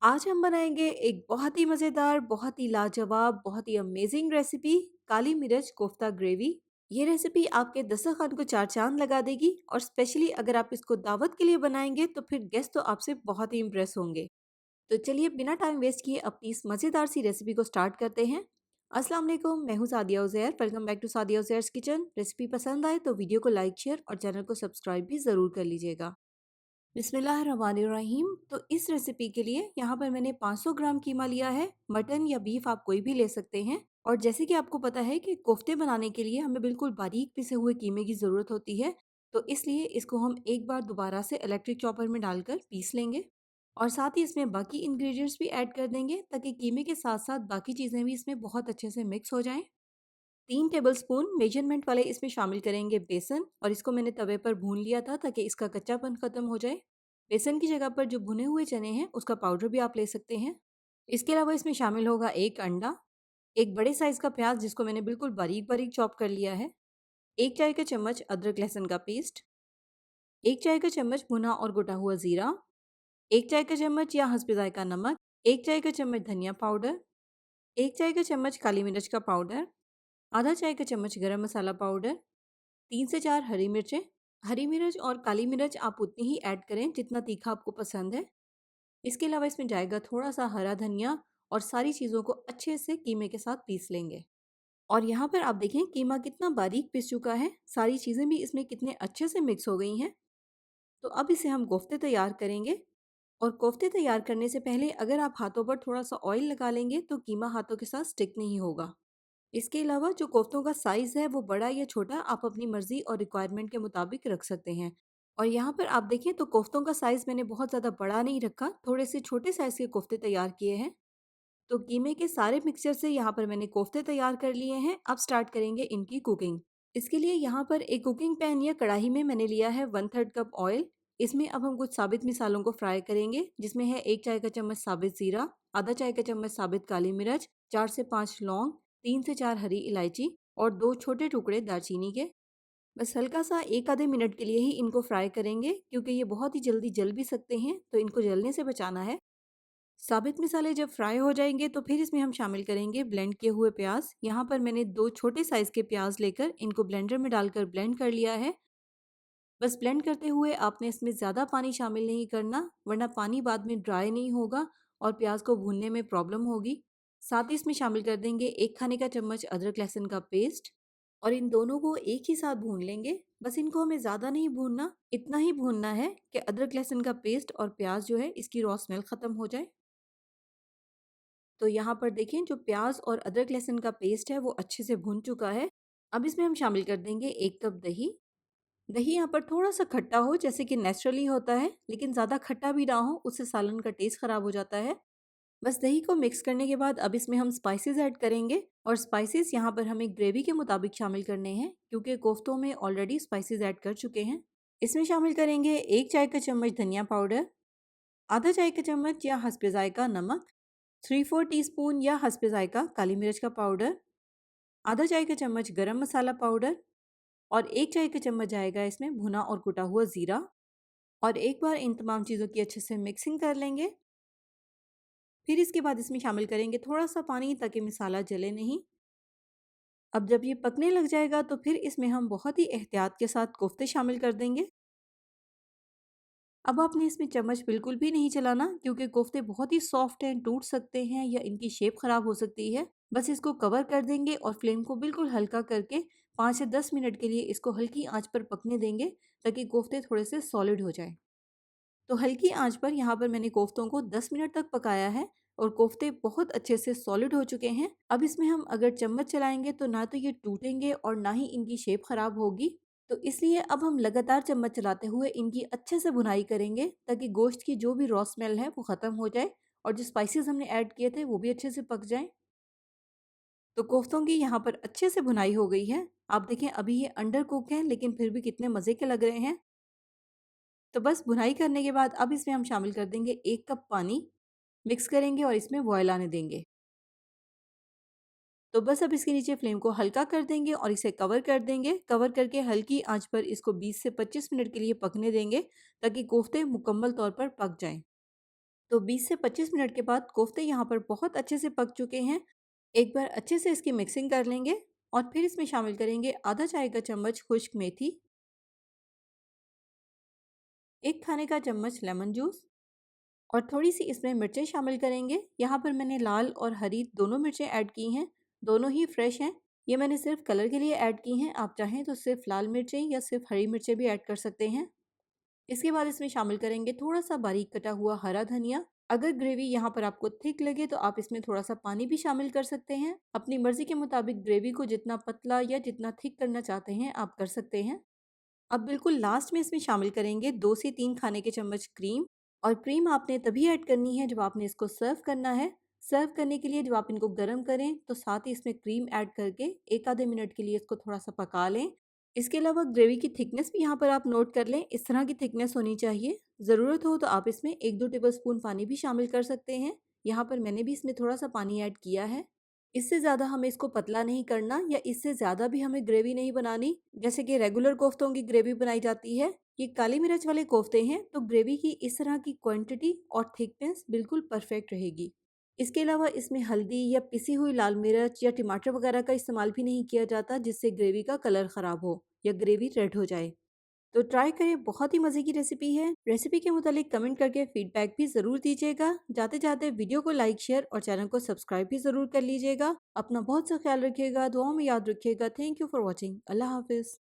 आज हम बनाएंगे एक बहुत ही मज़ेदार, बहुत ही लाजवाब, बहुत ही अमेजिंग रेसिपी काली मिर्च कोफ्ता ग्रेवी। ये रेसिपी आपके दस्तरखान को चार चांद लगा देगी और स्पेशली अगर आप इसको दावत के लिए बनाएंगे तो फिर गेस्ट तो आपसे बहुत ही इम्प्रेस होंगे। तो चलिए बिना टाइम वेस्ट किए अपनी इस मज़ेदार सी रेसिपी को स्टार्ट करते हैं। अस्सलाम वालेकुम, मैं हूँ Sadia Uzair. Welcome back to Sadia Uzair's kitchen. Recipe पसंद आए तो वीडियो को लाइक शेयर और चैनल को सब्सक्राइब भी ज़रूर कर लीजिएगा। बिस्मिल्लाहिर्रहमानिर्रहीम। तो इस रेसिपी के लिए यहाँ पर मैंने 500 ग्राम कीमा लिया है। मटन या बीफ आप कोई भी ले सकते हैं। और जैसे कि आपको पता है कि कोफ्ते बनाने के लिए हमें बिल्कुल बारीक पिसे हुए कीमे की ज़रूरत होती है। तो इसलिए इसको हम एक बार दोबारा से इलेक्ट्रिक चॉपर में डालकर पीस लेंगे और साथ ही इसमें बाकी इंग्रेडिएंट्स भी ऐड कर देंगे ताकि कीमे के साथ साथ बाकी चीज़ें भी इसमें बहुत अच्छे से मिक्स हो जाएं। 3 टेबलस्पून मेजरमेंट वाले इसमें शामिल करेंगे बेसन और इसको मैंने तवे पर भून लिया था ताकि इसका कच्चापन खत्म हो जाए। बेसन की जगह पर जो भुने हुए चने हैं उसका पाउडर भी आप ले सकते हैं। इसके अलावा इसमें शामिल होगा एक अंडा, एक बड़े साइज का प्याज जिसको मैंने बिल्कुल बारीक बारीक चॉप कर लिया है, एक चाय का चम्मच अदरक लहसुन का पेस्ट, एक चाय का चम्मच भुना और कुटा हुआ जीरा, एक चाय का चम्मच या हस्बे जायका नमक, एक चाय का चम्मच धनिया पाउडर, एक चाय का चम्मच काली मिर्च का पाउडर, आधा चाय का चम्मच गरम मसाला पाउडर, 3 से 4 हरी मिर्चें। हरी मिर्च और काली मिर्च आप उतनी ही ऐड करें जितना तीखा आपको पसंद है। इसके अलावा इसमें जाएगा थोड़ा सा हरा धनिया और सारी चीज़ों को अच्छे से कीमे के साथ पीस लेंगे। और यहाँ पर आप देखें कीमा कितना बारीक पिस चुका है, सारी चीज़ें भी इसमें कितने अच्छे से मिक्स हो गई हैं। तो अब इसे हम कोफ्ते तैयार करेंगे। और कोफ्ते तैयार करने से पहले अगर आप हाथों पर थोड़ा सा ऑयल लगा लेंगे तो कीमा हाथों के साथ स्टिक नहीं होगा। इसके अलावा जो कोफ्तों का साइज़ है वो बड़ा या छोटा आप अपनी मर्ज़ी और रिक्वायरमेंट के मुताबिक रख सकते हैं। और यहाँ पर आप देखें तो कोफ्तों का साइज़ मैंने बहुत ज़्यादा बड़ा नहीं रखा, थोड़े से छोटे साइज़ के कोफ्ते तैयार किए हैं। तो कीमे के सारे मिक्सचर से यहाँ पर मैंने कोफ्ते तैयार कर लिए हैं। अब स्टार्ट करेंगे इनकी कुकिंग। इसके लिए यहाँ पर एक कुकिंग पैन या कढ़ाई में मैंने लिया है 1/3 कप ऑयल। इसमें अब हम कुछ साबित मिसालों को फ्राई करेंगे जिसमें है एक चाय का चम्मच साबित ज़ीरा, आधा चाय का चम्मच साबित काली मिर्च, 4 से 5 लौंग, 3 से 4 हरी इलायची और 2 छोटे टुकड़े दालचीनी के। बस हल्का सा एक आधे मिनट के लिए ही इनको फ्राई करेंगे क्योंकि ये बहुत ही जल्दी जल भी सकते हैं, तो इनको जलने से बचाना है। साबित मिसाले जब फ्राई हो जाएंगे तो फिर इसमें हम शामिल करेंगे ब्लेंड किए हुए प्याज। यहाँ पर मैंने 2 छोटे साइज के प्याज लेकर इनको ब्लेंडर में डालकर ब्लेंड कर लिया है। बस ब्लेंड करते हुए आपने इसमें ज़्यादा पानी शामिल नहीं करना, वरना पानी बाद में ड्राई नहीं होगा और प्याज को भूनने में प्रॉब्लम होगी। साथ ही इसमें शामिल कर देंगे 1 खाने का चम्मच अदरक लहसुन का पेस्ट और इन दोनों को एक ही साथ भून लेंगे। बस इनको हमें ज़्यादा नहीं भूनना, इतना ही भूनना है कि अदरक लहसुन का पेस्ट और प्याज जो है इसकी रॉ स्मेल ख़त्म हो जाए। तो यहाँ पर देखें जो प्याज और अदरक लहसुन का पेस्ट है वो अच्छे से भुन चुका है। अब इसमें हम शामिल कर देंगे 1 कप दही। दही यहाँ पर थोड़ा-सा खट्टा हो जैसे कि नेचुरली होता है, लेकिन ज़्यादा खट्टा भी ना हो, उससे सालन का टेस्ट ख़राब हो जाता है। बस दही को मिक्स करने के बाद अब इसमें हम स्पाइसेस ऐड करेंगे और स्पाइसेस यहाँ पर हमें ग्रेवी के मुताबिक शामिल करने हैं क्योंकि कोफ्तों में ऑलरेडी स्पाइसेस ऐड कर चुके हैं। इसमें शामिल करेंगे 1 चाय का चम्मच धनिया पाउडर, आधा चाय का चम्मच या हस्बे ज़ायक़ा नमक, 3/4 टीस्पून या हस्बे ज़ायक़ा काली मिर्च का पाउडर, आधा चाय का चम्मच गरम मसाला पाउडर और 1 चाय का चम्मच जाएगा इसमें भुना और कुटा हुआ ज़ीरा। और एक बार इन तमाम चीज़ों की अच्छे से मिक्सिंग कर लेंगे। फिर इसके बाद इसमें शामिल करेंगे थोड़ा-सा पानी ताकि मसाला जले नहीं। अब जब ये पकने लग जाएगा तो फिर इसमें हम बहुत ही एहतियात के साथ कोफ्ते शामिल कर देंगे। अब आपने इसमें चम्मच बिल्कुल भी नहीं चलाना क्योंकि कोफ्ते बहुत ही सॉफ्ट हैं, टूट सकते हैं या इनकी शेप ख़राब हो सकती है। बस इसको कवर कर देंगे और फ्लेम को बिल्कुल हल्का करके 5 से 10 मिनट के लिए इसको हल्की आंच पर पकने देंगे ताकि कोफ्ते थोड़े से सॉलिड हो जाएं। तो हल्की आंच पर यहाँ पर मैंने कोफ्तों को 10 मिनट तक पकाया है और कोफ्ते बहुत अच्छे से सॉलिड हो चुके हैं। अब इसमें हम अगर चम्मच चलाएंगे तो ना तो ये टूटेंगे और ना ही इनकी शेप खराब होगी। तो इसलिए अब हम लगातार चम्मच चलाते हुए इनकी अच्छे से भुनाई करेंगे ताकि गोश्त की जो भी रॉ स्मेल है वो ख़त्म हो जाए और जो स्पाइसेस हमने ऐड किए थे वो भी अच्छे से पक जाएं। तो कोफ्तों की यहाँ पर अच्छे से भुनाई हो गई है। आप देखें अभी ये अंडर कुक है लेकिन फिर भी कितने मज़े के लग रहे हैं। तो बस भुनाई करने के बाद अब इसमें हम शामिल कर देंगे 1 कप पानी, मिक्स करेंगे और इसमें बॉयल आने देंगे। तो बस अब इसके नीचे फ्लेम को हल्का कर देंगे और इसे कवर कर देंगे। कवर करके हल्की आंच पर इसको 20 से 25 मिनट के लिए पकने देंगे ताकि कोफ्ते मुकम्मल तौर पर पक जाएं। तो 20 से 25 मिनट के बाद कोफ्ते यहाँ पर बहुत अच्छे से पक चुके हैं। एक बार अच्छे से इसकी मिक्सिंग कर लेंगे और फिर इसमें शामिल करेंगे आधा चाय का चम्मच खुश्क मेथी, 1 खाने का चम्मच लेमन जूस और थोड़ी-सी इसमें मिर्चें शामिल करेंगे। यहाँ पर मैंने लाल और हरी दोनों मिर्चें ऐड की हैं, दोनों ही फ्रेश हैं। ये मैंने सिर्फ़ कलर के लिए ऐड की हैं, आप चाहें तो सिर्फ़ लाल मिर्चें या सिर्फ़ हरी मिर्चें भी ऐड कर सकते हैं। इसके बाद इसमें शामिल करेंगे थोड़ा-सा बारीक कटा हुआ हरा धनिया। अगर ग्रेवी यहाँ पर आपको थिक लगे तो आप इसमें थोड़ा-सा पानी भी शामिल कर सकते हैं। अपनी मर्ज़ी के मुताबिक ग्रेवी को जितना पतला या जितना थिक करना चाहते हैं, आप कर सकते हैं। अब बिल्कुल लास्ट में इसमें शामिल करेंगे 2 से 3 खाने के चम्मच क्रीम और क्रीम आपने तभी ऐड करनी है जब आपने इसको सर्व करना है। सर्व करने के लिए जब आप इनको गर्म करें तो साथ ही इसमें क्रीम ऐड करके 1 आधे मिनट के लिए इसको थोड़ा-सा पका लें। इसके अलावा ग्रेवी की थिकनेस भी यहाँ पर आप नोट कर लें, इस तरह की थिकनेस होनी चाहिए। ज़रूरत हो तो आप इसमें 1-2 टेबलस्पून पानी भी शामिल कर सकते हैं। यहाँ पर मैंने भी इसमें थोड़ा-सा पानी ऐड किया है। इससे ज़्यादा हमें इसको पतला नहीं करना या इससे ज़्यादा भी हमें ग्रेवी नहीं बनानी, जैसे कि रेगुलर कोफ्तों की ग्रेवी बनाई जाती है। ये काली मिर्च वाले कोफ्ते हैं, तो ग्रेवी की इस तरह की क्वांटिटी और थिकनेस बिल्कुल परफेक्ट रहेगी। इसके अलावा इसमें हल्दी या पिसी हुई लाल मिर्च या टमाटर वगैरह का इस्तेमाल भी नहीं किया जाता, जिससे ग्रेवी का कलर ख़राब हो या ग्रेवी रेड हो जाए। तो ट्राई करें, बहुत ही मज़े की रेसिपी है। रेसिपी के मुतालिक कमेंट करके फीडबैक भी ज़रूर दीजिएगा। जाते-जाते वीडियो को लाइक, शेयर और चैनल को सब्सक्राइब भी ज़रूर कर लीजिएगा। अपना बहुत सा ख्याल रखिएगा, दुआओं में याद रखिएगा। Thank you for watching. Allah हाफ़िज़।